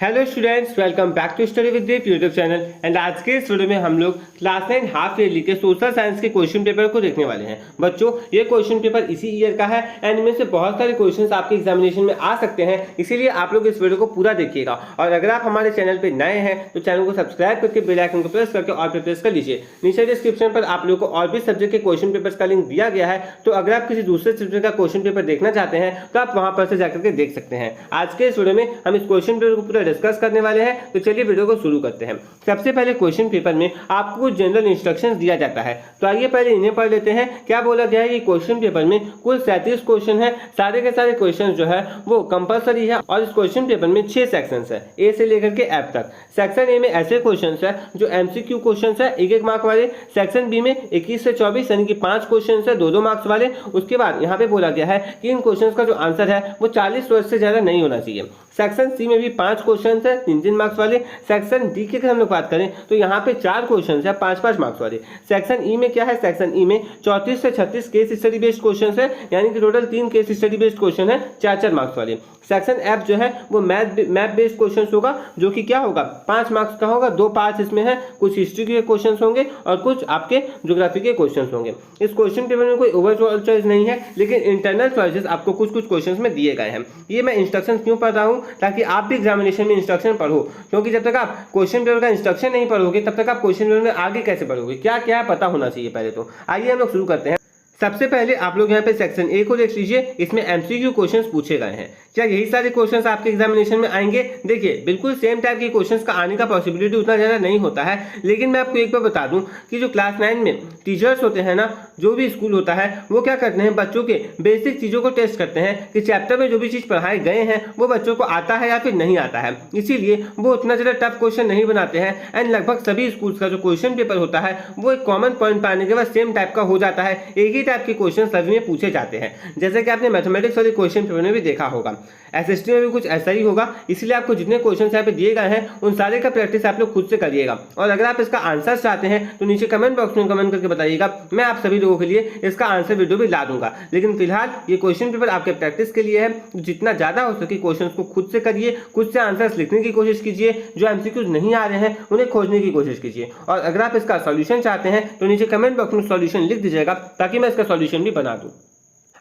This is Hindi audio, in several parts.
Hello students, welcome back to study with Deep YouTube channel. And आज के इस वीडियो में हम लोग क्लास 9 हाफ ईयरली के सोशल साइंस के क्वेश्चन पेपर को देखने वाले हैं। बच्चों, ये क्वेश्चन पेपर इसी ईयर का है एंड इनमें से बहुत सारे क्वेश्चंस आपके एग्जामिनेशन में आ सकते हैं, इसीलिए आप लोग इस वीडियो को पूरा देखिएगा। और अगर आप हमारे चैनल पर नए हैं तो चैनल को सब्सक्राइब करके बेल आइकन को प्रेस करके ऑल पे प्रेस कर लीजिए। नीचे डिस्क्रिप्शन पर आप लोग को और भी सब्जेक्ट के क्वेश्चन पेपर का लिंक दिया गया है, तो अगर आप किसी दूसरे सब्जेक्ट का क्वेश्चन पेपर देखना चाहते हैं तो आप वहां पर से जाकर के देख सकते हैं। आज के इस वीडियो में हम इस क्वेश्चन पेपर को पूरा डिस्कस करने वाले हैं, तो चलिए वीडियो को शुरू करते हैं। सबसे पहले क्वेश्चन पेपर में आपको कुछ जनरल इंस्ट्रक्शंस दिया जाता है, तो आइए पहले इन्हें पढ़ लेते हैं। क्या बोला गया है कि क्वेश्चन पेपर में कुल 37 क्वेश्चन है। सारे के सारे क्वेश्चन जो है वो कंपलसरी है और इस क्वेश्चन पेपर में 6 सेक्शंस है, ए से लेकर के एफ तक। सेक्शन ए में ऐसे क्वेश्चन है जो एमसीक्यू क्वेश्चन है 1-1 मार्क वाले। सेक्शन बी में 21 से 24 यानी कि 5 क्वेश्चन है 2-2 मार्क्स वाले। उसके बाद यहाँ पे बोला गया है कि इन क्वेश्चन का जो आंसर है वो 40 वर्ड से ज्यादा नहीं होना चाहिए। सेक्शन सी में भी 5 क्वेश्चन है 3-3 मार्क्स वाले। सेक्शन डी की अगर हम लोग बात करें तो यहाँ पे 4 क्वेश्चन है 5-5 मार्क्स वाले। सेक्शन ई में क्या है, सेक्शन ई में 34 से 36 केस स्टडी बेस्ड क्वेश्चन है, यानी कि total 3 case study based question है 4-4 मार्क्स वाले। सेक्शन एफ जो है वो मैथ बेस्ड क्वेश्चन होगा, जो कि क्या होगा 5 मार्क्स का होगा। 2 पार्ट इसमें है, कुछ हिस्ट्री के क्वेश्चन होंगे और कुछ आपके ज्योग्राफी के क्वेश्चन होंगे। इस क्वेश्चन पेपर में कोई ओवरऑल चॉइस नहीं है, लेकिन इंटरनल चॉइसेस आपको कुछ कुछ क्वेश्चन में दिए गए हैं। ये मैं इंस्ट्रक्शन क्यों पढ़ रहा हूँ, ताकि आप भी एग्जामिनेशन में इंस्ट्रक्शन पढ़ो, क्योंकि जब तक आप क्वेश्चन पेपर का इंस्ट्रक्शन नहीं पढ़ोगे तब तक आप क्वेश्चन पेपर में आगे कैसे पढ़ोगे, क्या क्या पता होना चाहिए पहले। तो आइए हम लोग शुरू करते हैं। सबसे पहले आप लोग यहाँ पे सेक्शन ए को देख लीजिए, इसमें एमसीक्यू क्वेश्चंस पूछे गए हैं। क्या यही सारे क्वेश्चंस आपके एग्जामिनेशन में आएंगे? देखिए, बिल्कुल सेम टाइप के क्वेश्चंस का आने का पॉसिबिलिटी उतना ज़्यादा नहीं होता है, लेकिन मैं आपको एक बार बता दूं कि जो क्लास 9 में टीचर्स होते हैं ना, जो भी स्कूल होता है, वो क्या करते हैं, बच्चों के बेसिक चीज़ों को टेस्ट करते हैं कि चैप्टर में जो भी चीज़ पढ़ाए गए हैं वो बच्चों को आता है या फिर नहीं आता है। इसीलिए वो उतना ज़्यादा टफ क्वेश्चन नहीं बनाते हैं एंड लगभग सभी स्कूल्स का जो क्वेश्चन पेपर होता है वो एक कॉमन पॉइंट पाने के बाद सेम टाइप का हो जाता है। एक ही टाइप के क्वेश्चन सभी में पूछे जाते हैं, जैसे कि आपने मैथमेटिक्स वाले क्वेश्चन पेपर में भी देखा होगा। एसएसटी में भी कुछ ऐसा ही होगा, इसलिए आपको जितने क्वेश्चन यहाँ पे दिए गए हैं उन सारे का प्रैक्टिस आप लोग खुद से करिएगा। और अगर आप इसका आंसर चाहते हैं तो नीचे कमेंट बॉक्स में कमेंट करके बताइएगा, मैं आप सभी लोगों के लिए इसका आंसर वीडियो भी ला दूंगा। लेकिन फिलहाल ये क्वेश्चन पेपर आपके प्रैक्टिस के लिए है, जितना ज्यादा हो सके क्वेश्चन को खुद से करिए, खुद से आंसर लिखने की कोशिश कीजिए, जो एमसीक्यूज नहीं आ रहे हैं उन्हें खोजने की कोशिश कीजिए। और अगर आप इसका सॉल्यूशन चाहते हैं तो नीचे कमेंट बॉक्स में सॉल्यूशन लिख दीजिएगा, ताकि मैं इसका सॉल्यूशन भी बना दूं।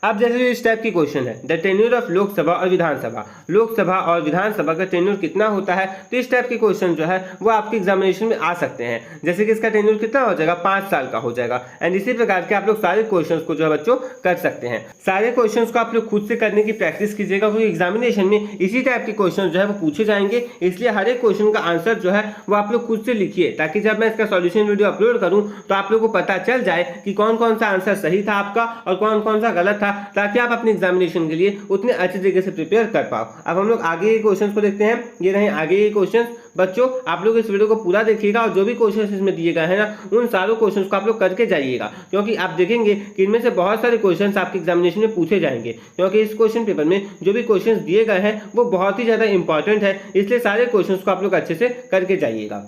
अब जैसे इस टाइप की क्वेश्चन है, द टेन्योर ऑफ लोकसभा और विधानसभा, लोकसभा और विधानसभा का टेन्योर कितना होता है, तो इस टाइप के क्वेश्चन जो है वो आपके एग्जामिनेशन में आ सकते हैं। जैसे कि इसका टेन्योर कितना हो जाएगा, 5 साल का हो जाएगा। एंड इसी प्रकार के आप लोग सारे क्वेश्चन को जो है बच्चों कर सकते हैं। सारे क्वेश्चन को आप लोग खुद से करने की प्रैक्टिस कीजिएगा, क्योंकि एग्जामिनेशन में इसी टाइप के क्वेश्चन जो है वो पूछे जाएंगे। इसलिए हर एक क्वेश्चन का आंसर जो है वो आप लोग खुद से लिखिए, ताकि जब मैं इसका सॉल्यूशन वीडियो अपलोड करूं तो आप लोग को पता चल जाए कि कौन कौन सा आंसर सही था आपका और कौन कौन सा गलत था, ताकि आप अपने एग्जामिनेशन के लिए उतने अच्छे तरीके से प्रिपेयर कर पाओ। अब हम लोग आगे के क्वेश्चंस को देखते हैं। ये रहे आगे के क्वेश्चंस। बच्चों, आप लोग इस वीडियो को पूरा देखिएगा और जो भी क्वेश्चंस इसमें दिए गए हैं ना, उन सारों क्वेश्चंस को आप लोग करके जाइएगा, क्योंकि आप देखेंगे कि इनमें से बहुत सारे क्वेश्चंस आपके एग्जामिनेशन में पूछे जाएंगे। क्योंकि इस क्वेश्चन पेपर में जो भी क्वेश्चंस दिए गए हैं वो बहुत ही ज्यादा इंपॉर्टेंट है, इसलिए सारे क्वेश्चंस को आप लोग अच्छे से करके जाइएगा।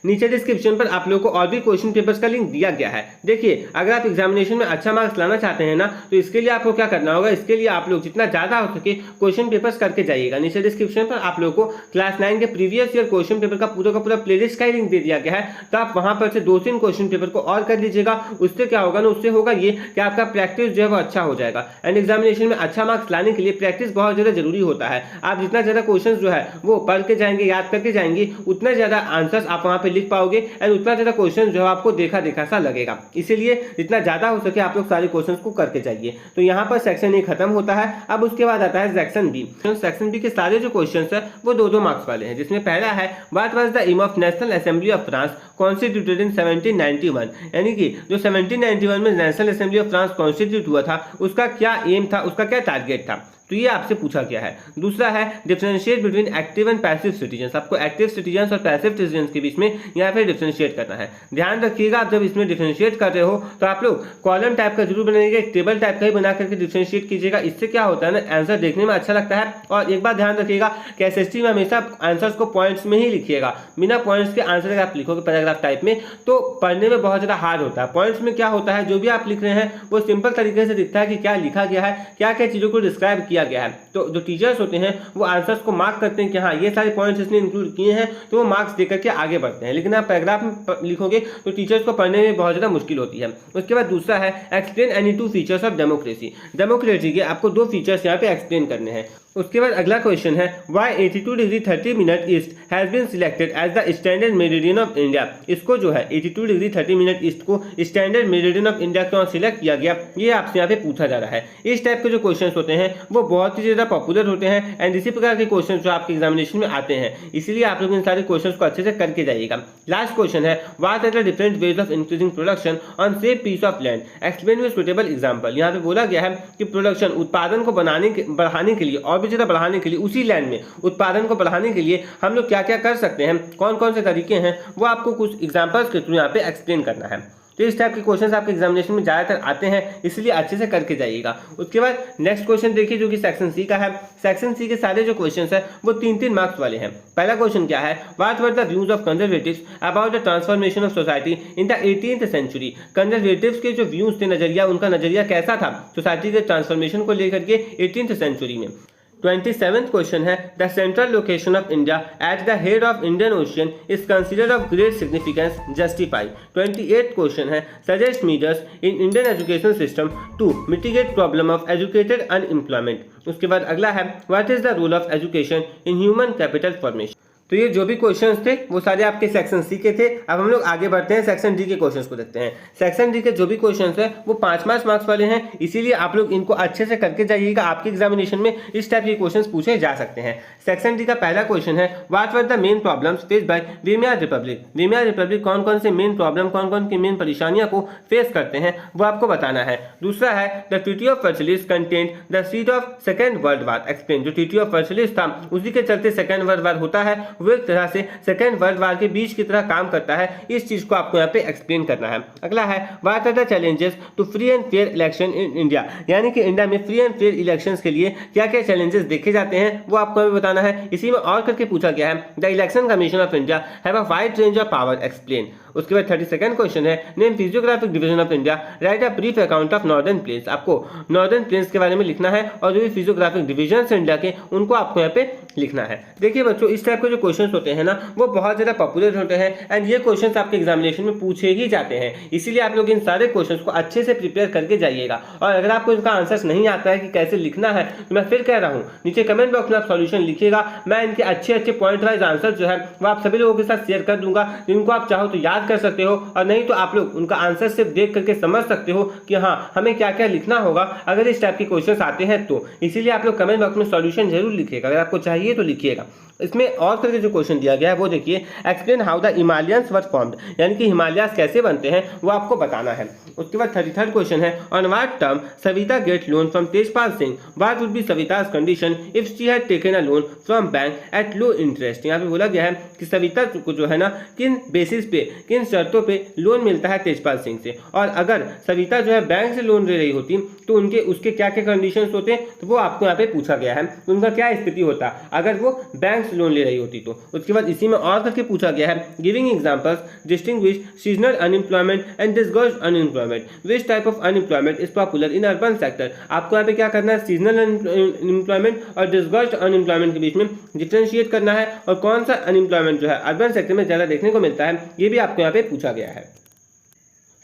नीचे डिस्क्रिप्शन पर आप लोगों को और भी क्वेश्चन पेपर्स का लिंक दिया गया है। देखिए, अगर आप एग्जामिनेशन में अच्छा मार्क्स लाना चाहते हैं ना, तो इसके लिए आपको क्या करना होगा, इसके लिए आप लोग जितना ज्यादा हो सके क्वेश्चन पेपर्स करके जाइएगा। नीचे डिस्क्रिप्शन पर आप लोगों को क्लास 9 के प्रीवियस ईयर क्वेश्चन पेपर का पूरा प्लेलिस्ट का लिंक दे दिया गया है, तो आप वहां पर से 2-3 क्वेश्चन पेपर को और कर लीजिएगा। उससे क्या होगा ना, उससे होगा ये कि आपका प्रैक्टिस जो है वो अच्छा हो जाएगा। एंड एग्जामिनेशन में अच्छा मार्क्स लाने के लिए प्रैक्टिस बहुत ज्यादा जरूरी होता है। आप जितना ज्यादा क्वेश्चन जो है वो पढ़ के जाएंगे, याद करके जाएंगे, उतना ज्यादा आंसर्स आप वहां पे लिख पाओगे, उतना ज्यादा क्वेश्चन जो है आपको देखा देखा सा लगेगा। इसीलिए जितना ज्यादा हो सके आप लोग सारे क्वेश्चंस को करके जाइए। तो यहाँ पर सेक्शन ए खत्म होता है। अब उसके बाद आता है सेक्शन बी। सेक्शन बी के सारे जो क्वेश्चंस है वो 2-2 मार्क्स वाले हैं, जिसमें पहला है what was the aim of National Assembly of France constituted in 1791, यानी कि जो 1791 में National Assembly of France constitute हुआ था उसका क्या एम था, उसका क्या टारगेट था, तो ये आपसे पूछा गया है। दूसरा है differentiate between active and passive citizens, आपको एक्टिव सिटीजन्स और पैसिव सिटीजन्स के बीच में यहाँ पे डिफरेंशिएट करना है। ध्यान रखिएगा, आप जब इसमें डिफरेंशिएट कर रहे हो तो आप लोग कॉलम टाइप का जरूर बनाइएगा, एक टेबल टाइप का ही बना करके डिफरेंशिएट कीजिएगा। इससे क्या होता है ना, आंसर देखने में अच्छा लगता है। और एक बात ध्यान रखिएगा कि एसएसटी में हमेशा आंसर्स को पॉइंट्स में ही लिखिएगा, बिना पॉइंट्स के आंसर अगर आप लिखोगे पैराग्राफ टाइप में तो पढ़ने में बहुत ज्यादा हार्ड होता है। पॉइंट्स में क्या होता है, जो भी आप लिख रहे हैं वो सिंपल तरीके से दिखता है कि क्या लिखा गया है, क्या क्या चीजों को डिस्क्राइब किया दिया गया है तो जो टीचर्स होते हैं वो आंसर्स को मार्क करते हैं कि हाँ ये सारे पॉइंट्स इसने इंक्लूड किए हैं, तो वो मार्क्स देकर के आगे बढ़ते हैं। लेकिन आप पैराग्राफ में लिखोगे तो टीचर्स को पढ़ने में बहुत ज़्यादा मुश्किल होती है। उसके बाद दूसरा है explain any 2 features of democracy. Democracy के आपको 2 फीचर्स यहाँ पे एक्सप्लेन करने हैं। उसके बाद अगला क्वेश्चन है why 82 degree 30 minute east has been selected as the standard meridian of India. इसको जो है 82 डिग्री 30 मिनट ईस्ट को स्टैंडर्ड मेरिडियन ऑफ इंडिया क्यों सिलेक्ट किया गया, ये आपसे यहाँ पे पूछा जा रहा है। इस टाइप के जो क्वेश्चन होते हैं वो बहुत ही ज़्यादा पॉपुलर होते हैं एंड इसी प्रकार के क्वेश्चन जो आपके एग्जामिनेशन में आते हैं, इसीलिए आप लोग इन सारे क्वेश्चन को अच्छे से करके जाइएगा। लास्ट क्वेश्चन है what are the different ways of increasing production on same piece of land, explain with suitable example. यहाँ पे बोला गया है कि प्रोडक्शन उत्पादन को बढ़ाने के लिए और भी ज़्यादा बढ़ाने के लिए उसी लैंड में उत्पादन को बढ़ाने के लिए हम लोग क्या क्या कर सकते हैं, कौन कौन से तरीके हैं, वो आपको कुछ एग्जांपल्स के थ्रू यहाँ पे एक्सप्लेन करना है। तो इस टाइप के क्वेश्चंस आपके एग्जामिनेशन में ज़्यादातर आते हैं, इसलिए अच्छे से करके जाइएगा। उसके बाद नेक्स्ट क्वेश्चन देखिए जो कि सेक्शन सी का है। सेक्शन सी के सारे जो क्वेश्चंस है वो 3-3 मार्क्स वाले हैं। पहला क्वेश्चन क्या है, what were the views of conservatives about the transformation of society in the 18th century. Conservatives के जो व्यूज थे, नजरिया, उनका नजरिया कैसा था सोसाइटी के ट्रांसफॉर्मेशन को लेकर के 18th सेंचुरी में। 27th क्वेश्चन है the central location of India at the head of Indian ocean is considered of great significance justify. 28th question है suggest measures in Indian education system to mitigate problem of educated unemployment. उसके बाद अगला है what is the role of education in human capital formation. तो ये जो भी क्वेश्चंस थे वो सारे आपके सेक्शन सी के थे। अब हम लोग आगे बढ़ते हैं, सेक्शन डी के क्वेश्चंस को देखते हैं। सेक्शन डी के जो भी क्वेश्चंस हैं वो 5 मार्क्स वाले हैं, इसीलिए आप लोग इनको अच्छे से करके जाइएगा। आपके एग्जामिनेशन में इस टाइप के क्वेश्चंस पूछे जा सकते हैं। सेक्शन डी का पहला क्वेश्चन है what were the main problems face by Weimar republic. Weimar republic कौन कौन से मेन प्रॉब्लम, कौन कौन की मेन परेशानियां को फेस करते हैं वो आपको बताना है। दूसरा है the treaty of Versailles content the seed of second world war explain. जो ट्रीटी ऑफ वर्सलिस था उसी के चलते सेकेंड वर्ल्ड वार होता है, वो एक तरह से सेकेंड वर्ल्ड वार के बीच की तरह काम करता है। इस चीज को आपको यहाँ पे एक्सप्लेन करना है। अगला है what are the challenges to free and fair election in India, यानी कि इंडिया में फ्री एंड फेयर इलेक्शंस के लिए क्या क्या चैलेंजेस देखे जाते हैं वो आपको हमें बताना है। इसी में और करके पूछा गया है the election commission of India have a wide range of power explain. उसके बाद 32nd क्वेश्चन है name physiographic division of India right a brief account of northern plains. आपको नॉर्दर्न प्लेन्स के बारे में लिखना है और जो भी फिजियोग्राफिक डिवीजन है इंडिया के उनको आपको यहाँ पे लिखना है। देखिए बच्चों इस टाइप के जो क्वेश्चंस होते हैं ना वो बहुत ज़्यादा पॉपुलर होते हैं एंड ये क्वेश्चंस आपके एग्जामिनेशन में पूछे ही जाते हैं, इसीलिए आप लोग इन सारे क्वेश्चंस को अच्छे से प्रिपेयर करके जाइएगा। और अगर आपको इनका आंसर्स नहीं आता है कि कैसे लिखना है तो मैं फिर कह रहा हूँ नीचे कमेंट बॉक्स में आप सॉल्यूशन लिखिएगा, मैं इनके अच्छे अच्छे पॉइंट वाइज आंसर जो है वो आप सभी लोगों के साथ शेयर कर दूंगा, जिनको आप चाहो तो याद कर सकते हो और नहीं तो आप लोग उनका आंसर सिर्फ देख करके समझ सकते हो कि हाँ हमें क्या क्या लिखना होगा अगर इस टाइप के क्वेश्चंस आते हैं तो। इसीलिए आप लोग कमेंट बॉक्स में सॉल्यूशन जरूर लिखिएगा, अगर आपको चाहिए तो लिखिएगा। इसमें और करके जो क्वेश्चन दिया गया है वो देखिए explain how the Himalayans were formed, यानी कि हिमालयास कैसे बनते हैं वो आपको बताना है। उसके बाद 33rd क्वेश्चन है on what term Savita gate loan from Tejpal Singh, what would be Savita's condition if she had taken a loan from bank at low interest. यहाँ पे बोला गया है कि सविता को जो है ना किन बेसिस पे, किन शर्तों पे लोन मिलता है तेजपाल सिंह से, और अगर सविता जो है बैंक से लोन ले रही होती तो उसके क्या क्या कंडीशंस होते हैं तो वो आपको यहाँ पे पूछा गया है, उनका क्या स्थिति होता अगर वो बैंक से लोन ले रही होती तो। उसके बाद इसी में और करके पूछा गया है giving examples distinguish seasonal unemployment and disguised unemployment, which type of unemployment is popular in urban sector. आपको यहाँ पे क्या करना है, सीजनल अनएम्प्लॉयमेंट और डिस्गर्स्ड अनएम्प्लॉयमेंट के बीच में डिफरेंशिएट करना है, और कौन सा अनएम्प्लॉयमेंट जो है अर्बन सेक्टर में ज़्यादा देखने को मिलता है ये भी आपको यहाँ पे पूछा गया है।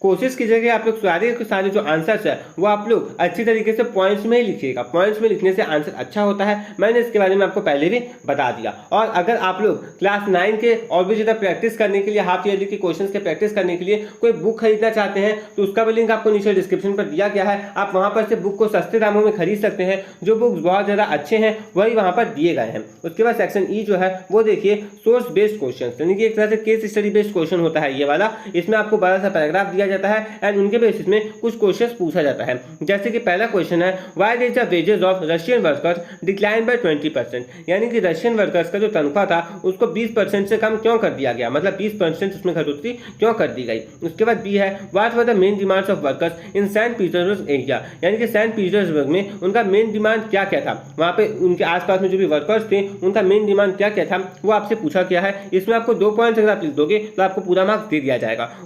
कोशिश कीजिएगा आप लोग सारे जो आंसर्स है वो आप लोग अच्छी तरीके से पॉइंट्स में ही लिखिएगा, पॉइंट्स में लिखने से आंसर अच्छा होता है, मैंने इसके बारे में आपको पहले भी बता दिया। और अगर आप लोग क्लास 9 के और भी ज़्यादा प्रैक्टिस करने के लिए, हाफ ईयरली के क्वेश्चंस के प्रैक्टिस करने के लिए कोई बुक खरीदना चाहते हैं तो उसका भी लिंक आपको नीचे डिस्क्रिप्शन पर दिया गया है, आप वहाँ पर से बुक को सस्ते दामों में खरीद सकते हैं। जो बुक्स बहुत ज़्यादा अच्छे हैं वही वहाँ पर दिए गए हैं। उसके बाद सेक्शन ई जो है वो देखिए सोर्स बेस्ड क्वेश्चन, यानी कि एक तरह से केस स्टडी बेस्ड क्वेश्चन होता है ये वाला। इसमें आपको बड़ा सा पैराग्राफ दिया जाता है एंड उनके बेसिस में कुछ क्वेश्चंस पूछा जाता है। जैसे कि पहला क्वेश्चन है why did the wages of Russian workers decline by 20%, यानी कि रशियन वर्कर्स का जो तनख्वाह था उसको 20% से कम क्यों कर दिया गया, मतलब 20% उसमें घटोतरी क्यों कर दी गई। उसके बाद बी है what were the main demands of workers in Saint Petersburg area, यानी कि सेंट पीटर्सबर्ग में उनका मेन डिमांड क्या क्या था, वहाँ पे उनके आसपास में जो भी वर्कर्स थे उनका मेन डिमांड क्या क्या था वो आपसे पूछा गया है। इसमें आपको 2 पॉइंट्स अगर आप लिख दोगे तो आपको पूरा मार्क्स दे दिया जाएगा।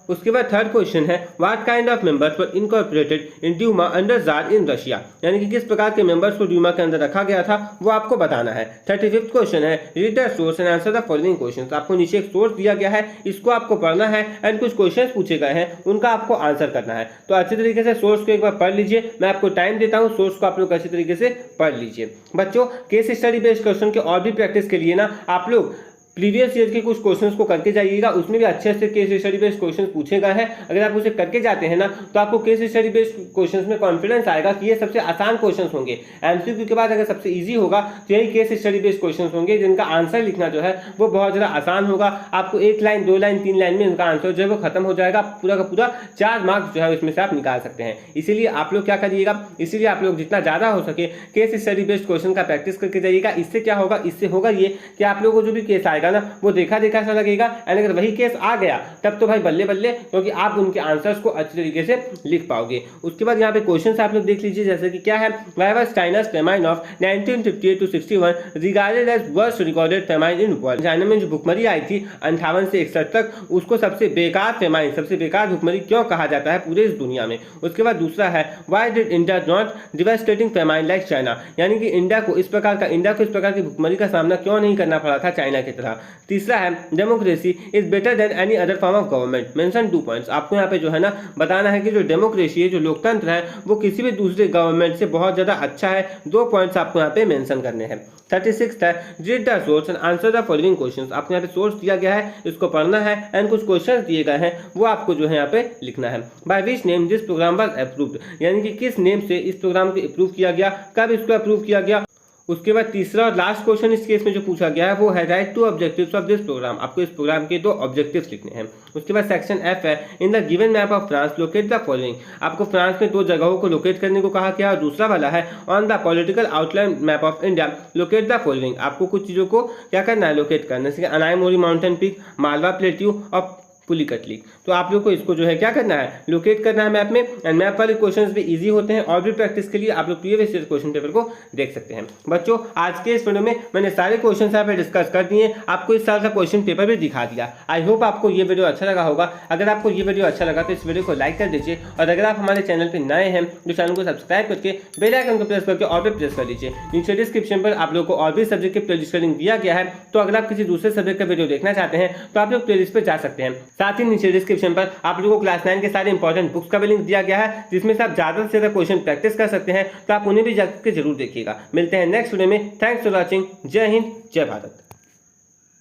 उसके बाद थर्ड क्वेश्चन है what kind of members were incorporated in Duma under Tsar in Russia, यानी कि किस प्रकार के मेंबर्स को ड्यूमा के अंदर रखा गया था वो आपको बताना है। 35th क्वेश्चन है read the source and answer the following questions. आपको नीचे एक सोर्स दिया गया है, इसको आपको पढ़ना है एंड कुछ क्वेश्चंस पूछे गए हैं उनका आपको आंसर करना है। तो अच्छे तरीके से सोर्स को एक बार पढ़ लीजिए, मैं आपको टाइम देता हूं, सोर्स को आप लोग अच्छे तरीके से पढ़ लीजिए। बच्चों केस स्टडी बेस्ड क्वेश्चन के और भी प्रैक्टिस के लिए ना आप लोग प्रीवियस ईयर के कुछ क्वेश्चंस को करके जाइएगा, उसमें भी अच्छे से केस स्टडी बेस्ड क्वेश्चंस पूछे गए हैं। अगर आप उसे करके जाते हैं ना तो आपको केस स्टडी बेस्ड क्वेश्चंस में कॉन्फिडेंस आएगा कि ये सबसे आसान क्वेश्चंस होंगे। एमसीक्यू के बाद अगर सबसे इजी होगा तो यही केस स्टडी बेस्ड क्वेश्चंस होंगे जिनका आंसर लिखना जो है वो बहुत ज़्यादा आसान होगा। आपको 1 लाइन 2 लाइन 3 लाइन में उनका आंसर जो है वो खत्म हो जाएगा, पूरा का पूरा 4 मार्क्स जो है इसमें से आप निकाल सकते हैं। इसीलिए आप लोग क्या करिएगा, इसीलिए आप लोग जितना ज़्यादा हो सके केस स्टडी बेस्ड क्वेश्चन का प्रैक्टिस करके जाइएगा। इससे क्या होगा, इससे होगा ये कि आप लोगों को जो भी केस आएगा ना वो देखा कैसा लगेगा, एंड अगर वही केस आ गया तब तो भाई बल्ले बल्ले, क्योंकि आप उनके आंसर्स को अच्छे तरीके से लिख पाओगे। उसके बाद यहाँ पे क्वेश्चन आप लोग देख लीजिए, जैसे कि क्या है, why was China's famine of 1958 to 61 regarded as worst recorded famine in world. China में जो भुखमरी आई थी 58 से 61 तक, उसको सबसे बेकार फेमाइन, सबसे बेकार भुखमरी क्यों कहा जाता है पूरे इस दुनिया में। उसके बाद दूसरा है why did India not devastating famine like China, यानी कि इंडिया को इस प्रकार की भुखमरी का सामना क्यों नहीं करना पड़ा था चाइना की तरह। तीसरा है democracy is better than any other form of government, mention 2 points. आपको यहाँ पे जो है ना बताना है कि जो डेमोक्रेसी है, जो लोकतंत्र है, वो किसी भी दूसरे गवर्नमेंट से बहुत ज्यादा अच्छा है। 2 पॉइंट्स आपको यहाँ पे मेंशन करने हैं। 36 है read the source and answer the following questions. आपको यहाँ पे सोर्स दिया गया है, इसको पढ़ना है एंड कुछ क्वेश्चंस दिए गए हैं वो आपको जो है यहाँ पे लिखना है। By which name this program was approved, यानी कि किस नेम से इस प्रोग्राम को अप्रूव किया गया, कब इसको अप्रूव किया गया। उसके बाद तीसरा और लास्ट क्वेश्चन इस केस में जो पूछा गया है वो है write 2 objectives of this program. आपको इस प्रोग्राम के 2 ऑब्जेक्टिव्स लिखने हैं। उसके बाद सेक्शन एफ है in the given map of France locate the following. आपको फ्रांस में 2 जगहों को लोकेट करने को कहा गया, और दूसरा वाला है on the political outline map of India locate the following. आपको कुछ चीज़ों को क्या करना है, लोकेट करना, जैसे अनाईमोरी माउंटेन पीक, मालवा प्लेट्यू और पुलिकट लीक। तो आप लोग को इसको जो है क्या करना है, लोकेट करना है मैप में। एंड मैप वाले क्वेश्चंस भी इजी होते हैं, और भी प्रैक्टिस के लिए आप लोग प्रीवियस ईयर क्वेश्चन पेपर को देख सकते हैं। बच्चों आज के इस वीडियो में मैंने सारे क्वेश्चन यहाँ पे डिस्कस कर दिए, आपको इस साल का क्वेश्चन पेपर भी दिखा दिया। आई होप आपको ये वीडियो अच्छा लगा होगा। अगर आपको ये वीडियो अच्छा लगा तो इस वीडियो को लाइक कर दीजिए, और अगर आप हमारे चैनल पर नए हैं तो चैनल को सब्सक्राइब करके बेल आइकन को प्रेस करके और भी प्रेस कर लीजिए। नीचे डिस्क्रिप्शन पर आप लोग को और भी सब्जेक्ट के प्लेलिस्ट का लिंक दिया गया है, तो अगर आप किसी दूसरे सब्जेक्ट का वीडियो देखना चाहते हैं तो आप लोग प्लेलिस्ट पर जा सकते हैं। साथ ही नीचे डिस्क्रिप्शन पर आप लोगों को क्लास 9 के सारे इंपॉर्टेंट बुक्स का भी लिंक दिया गया है, जिसमें से आप ज्यादा से ज्यादा क्वेश्चन प्रैक्टिस कर सकते हैं, तो आप उन्हें भी जाकर जरूर देखिएगा। मिलते हैं नेक्स्ट वीडियो में। Thanks for watching. जय हिंद, जय भारत।